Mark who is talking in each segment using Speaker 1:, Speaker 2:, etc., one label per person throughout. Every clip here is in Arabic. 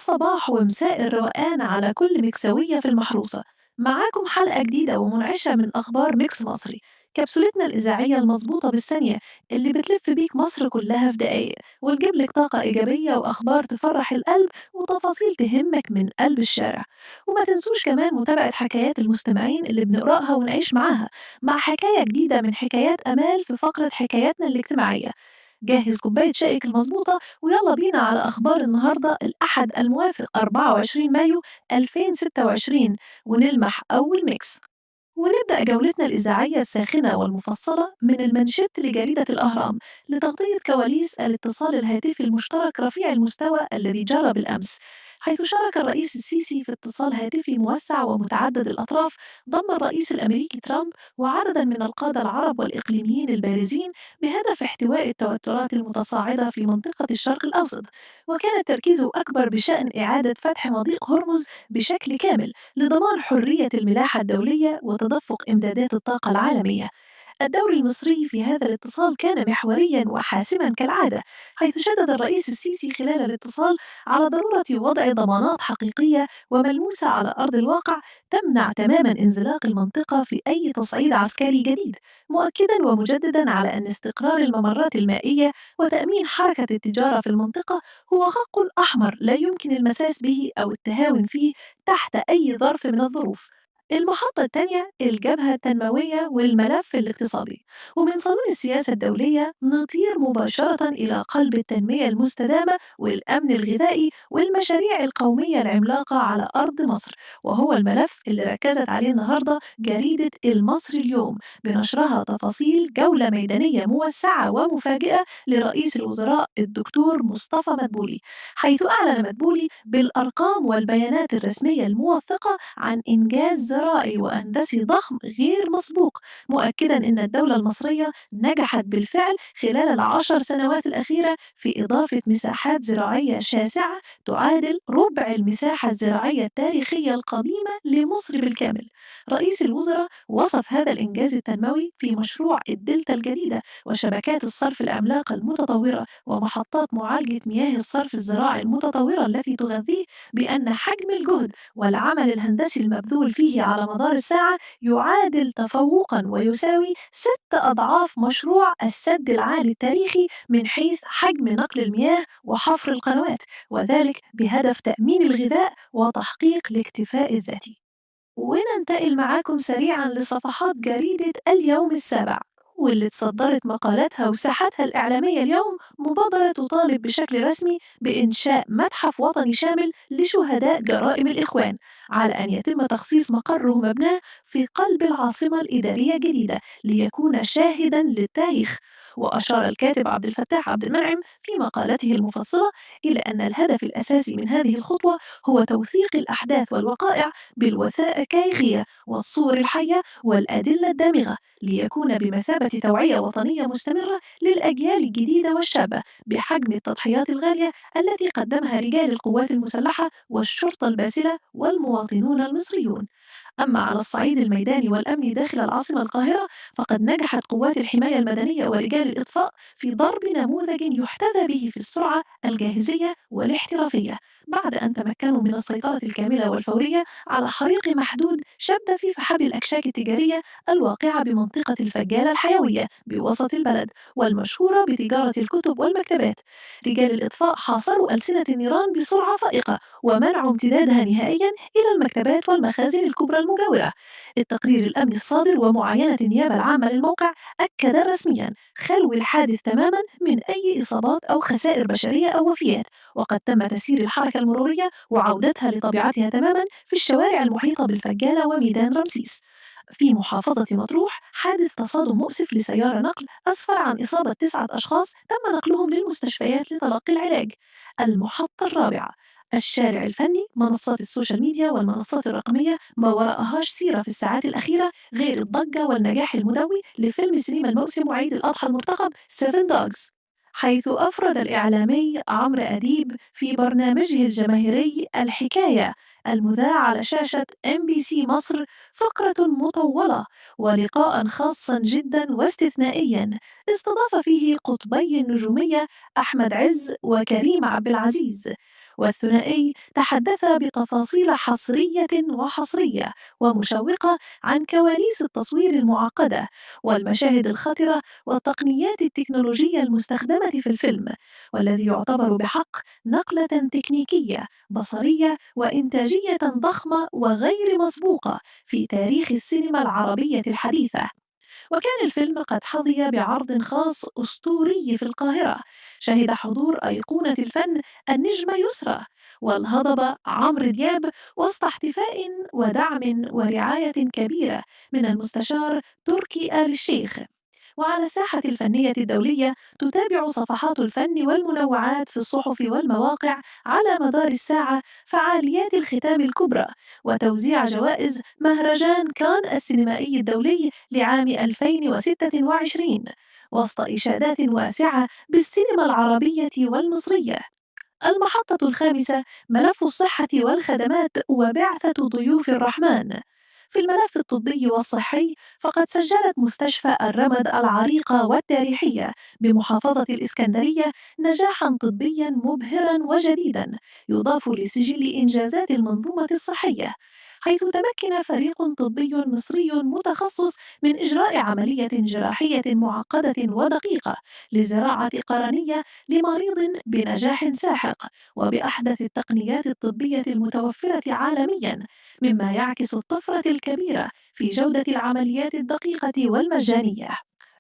Speaker 1: صباح ومساء الروقان على كل مكساوية في المحروسة. معاكم حلقة جديدة ومنعشة من أخبار ميكس مصري، كبسولتنا الإذاعية المظبوطة بالثانية اللي بتلف بيك مصر كلها في دقايق وتجيب لك طاقة إيجابية وأخبار تفرح القلب وتفاصيل تهمك من قلب الشارع. وما تنسوش كمان متابعة حكايات المستمعين اللي بنقرأها ونعيش معاها، مع حكاية جديدة من حكايات أمال في فقرة حكاياتنا الاجتماعية. جهز كوباية شايك المظبوطة ويلا بينا على أخبار النهاردة الأحد الموافق 24 مايو 2026، ونلمح أول ميكس. ونبدأ جولتنا الإذاعية الساخنة والمفصلة من المنشط لجريدة الأهرام لتغطية كواليس الاتصال الهاتفي المشترك رفيع المستوى الذي جرى بالأمس، حيث شارك الرئيس السيسي في اتصال هاتفي موسع ومتعدد الأطراف ضم الرئيس الأمريكي ترامب وعددا من القادة العرب والإقليميين البارزين بهدف احتواء التوترات المتصاعدة في منطقة الشرق الأوسط. وكان التركيز أكبر بشأن إعادة فتح مضيق هرمز بشكل كامل لضمان حرية الملاحة الدولية وتدفق إمدادات الطاقة العالمية. الدور المصري في هذا الاتصال كان محوريا وحاسما كالعادة، حيث شدد الرئيس السيسي خلال الاتصال على ضرورة وضع ضمانات حقيقية وملموسة على أرض الواقع تمنع تماما انزلاق المنطقة في أي تصعيد عسكري جديد، مؤكدا ومجددا على أن استقرار الممرات المائية وتأمين حركة التجارة في المنطقة هو خق أحمر لا يمكن المساس به أو التهاون فيه تحت أي ظرف من الظروف. المحطة الثانية الجبهة التنموية والملف الاقتصادي، ومن صالون السياسة الدولية نطير مباشرة إلى قلب التنمية المستدامة والأمن الغذائي والمشاريع القومية العملاقة على أرض مصر، وهو الملف اللي ركزت عليه النهاردة جريدة المصري اليوم بنشرها تفاصيل جولة ميدانية موسعة ومفاجئة لرئيس الوزراء الدكتور مصطفى مدبولي، حيث أعلن مدبولي بالأرقام والبيانات الرسمية الموثقة عن إنجاز زراعي وهندسي ضخم غير مسبوق، مؤكدا أن الدولة المصرية نجحت بالفعل خلال ال10 سنوات الأخيرة في إضافة مساحات زراعية شاسعة تعادل ربع المساحة الزراعية التاريخية القديمة لمصر بالكامل. رئيس الوزراء وصف هذا الإنجاز التنموي في مشروع الدلتا الجديدة وشبكات الصرف العملاقة المتطورة ومحطات معالجة مياه الصرف الزراعي المتطورة التي تغذيه، بأن حجم الجهد والعمل الهندسي المبذول فيه على مدار الساعة يعادل تفوقا ويساوي 6 أضعاف مشروع السد العالي التاريخي من حيث حجم نقل المياه وحفر القنوات، وذلك بهدف تأمين الغذاء وتحقيق الاكتفاء الذاتي. وننتقل معاكم سريعا لصفحات جريدة اليوم السابع، واللي تصدرت مقالاتها وساحتها الإعلامية اليوم مبادرة تطالب بشكل رسمي بإنشاء متحف وطني شامل لشهداء جرائم الإخوان، على أن يتم تخصيص مقره ومبناه في قلب العاصمة الإدارية الجديدة ليكون شاهدا للتاريخ. وأشار الكاتب عبد الفتاح عبد المنعم في مقالته المفصلة إلى أن الهدف الأساسي من هذه الخطوة هو توثيق الأحداث والوقائع بالوثائقية والصور الحية والأدلة الدامغة، ليكون بمثابة توعية وطنية مستمرة للأجيال الجديدة والشابة بحجم التضحيات الغالية التي قدمها رجال القوات المسلحة والشرطة الباسلة والمواطنون المصريون. أما على الصعيد الميداني والأمني داخل العاصمة القاهرة، فقد نجحت قوات الحماية المدنية ورجال الإطفاء في ضرب نموذج يحتذى به في السرعة الجاهزية والاحترافية، بعد أن تمكنوا من السيطرة الكاملة والفورية على حريق محدود شب في فحاب الأكشاك التجارية الواقعة بمنطقة الفجالة الحيوية بوسط البلد والمشهورة بتجارة الكتب والمكتبات. رجال الإطفاء حاصروا ألسنة النيران بسرعة فائقة ومنعوا امتدادها نهائيا إلى المكتبات والمخازن الكبرى المجاورة. التقرير الأمني الصادر ومعاينة النيابة العامة للموقع أكد رسميا خلو الحادث تماما من أي إصابات أو خسائر بشرية أو وفيات، وقد تم تسيير الحركة المرورية وعودتها لطبيعتها تماما في الشوارع المحيطة بالفجالة وميدان رمسيس. في محافظة مطروح حادث تصادم مؤسف لسيارة نقل أسفر عن إصابة 9 أشخاص تم نقلهم للمستشفيات لتلقي العلاج. المحطة الرابعة الشارع الفني، منصات السوشيال ميديا والمنصات الرقمية ما وراءهاش سيرة في الساعات الأخيرة غير الضجة والنجاح المدوي لفيلم سينما الموسم وعيد الأضحى المرتقب 7 دوجز، حيث أفرد الإعلامي عمرو أديب في برنامجه الجماهيري الحكاية المذاع على شاشة MBC مصر فقرة مطولة ولقاء خاصا جدا واستثنائيا استضاف فيه قطبي النجومية أحمد عز وكريم عبد العزيز، والثنائي تحدث بتفاصيل حصرية ومشوقة عن كواليس التصوير المعقدة والمشاهد الخطرة والتقنيات التكنولوجية المستخدمة في الفيلم، والذي يعتبر بحق نقلة تكنيكية بصرية وإنتاجية ضخمة وغير مسبوقة في تاريخ السينما العربية الحديثة. وكان الفيلم قد حظي بعرض خاص أسطوري في القاهرة، شهد حضور أيقونة الفن النجمة يسرى والهضبة عمرو دياب، وسط احتفاء ودعم ورعاية كبيرة من المستشار تركي آل الشيخ. وعلى الساحة الفنية الدولية تتابع صفحات الفن والمنوعات في الصحف والمواقع على مدار الساعة فعاليات الختام الكبرى وتوزيع جوائز مهرجان كان السينمائي الدولي لعام 2026 وسط إشادات واسعة بالسينما العربية والمصرية. المحطة الخامسة: ملف الصحة والخدمات وبعثة ضيوف الرحمن. في الملف الطبي والصحي فقد سجلت مستشفى الرمد العريقة والتاريخية بمحافظة الإسكندرية نجاحا طبيا مبهرا وجديدا يضاف لسجل إنجازات المنظومة الصحية، حيث تمكن فريق طبي مصري متخصص من إجراء عملية جراحية معقدة ودقيقة لزراعة قرنية لمريض بنجاح ساحق وبأحدث التقنيات الطبية المتوفرة عالمياً، مما يعكس الطفرة الكبيرة في جودة العمليات الدقيقة والمجانية.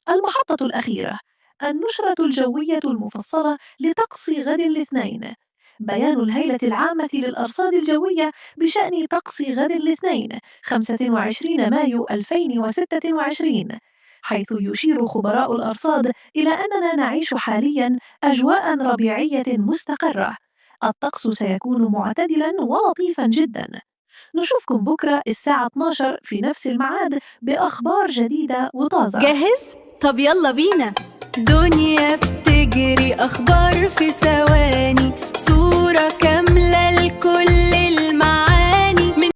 Speaker 1: المحطة الأخيرة: النشرة الجوية المفصلة لطقس غد الاثنين. بيان الهيئة العامة للأرصاد الجوية بشأن طقس غد الاثنين 25 مايو 2026، حيث يشير خبراء الأرصاد إلى أننا نعيش حالياً أجواء ربيعية مستقرة. الطقس سيكون معتدلاً ولطيفاً جداً. نشوفكم بكرة الساعة 12 في نفس الميعاد بأخبار جديدة وطازة.
Speaker 2: جاهز؟ طب يلا بينا. دنيا بتجري أخبار في ثواني، صورة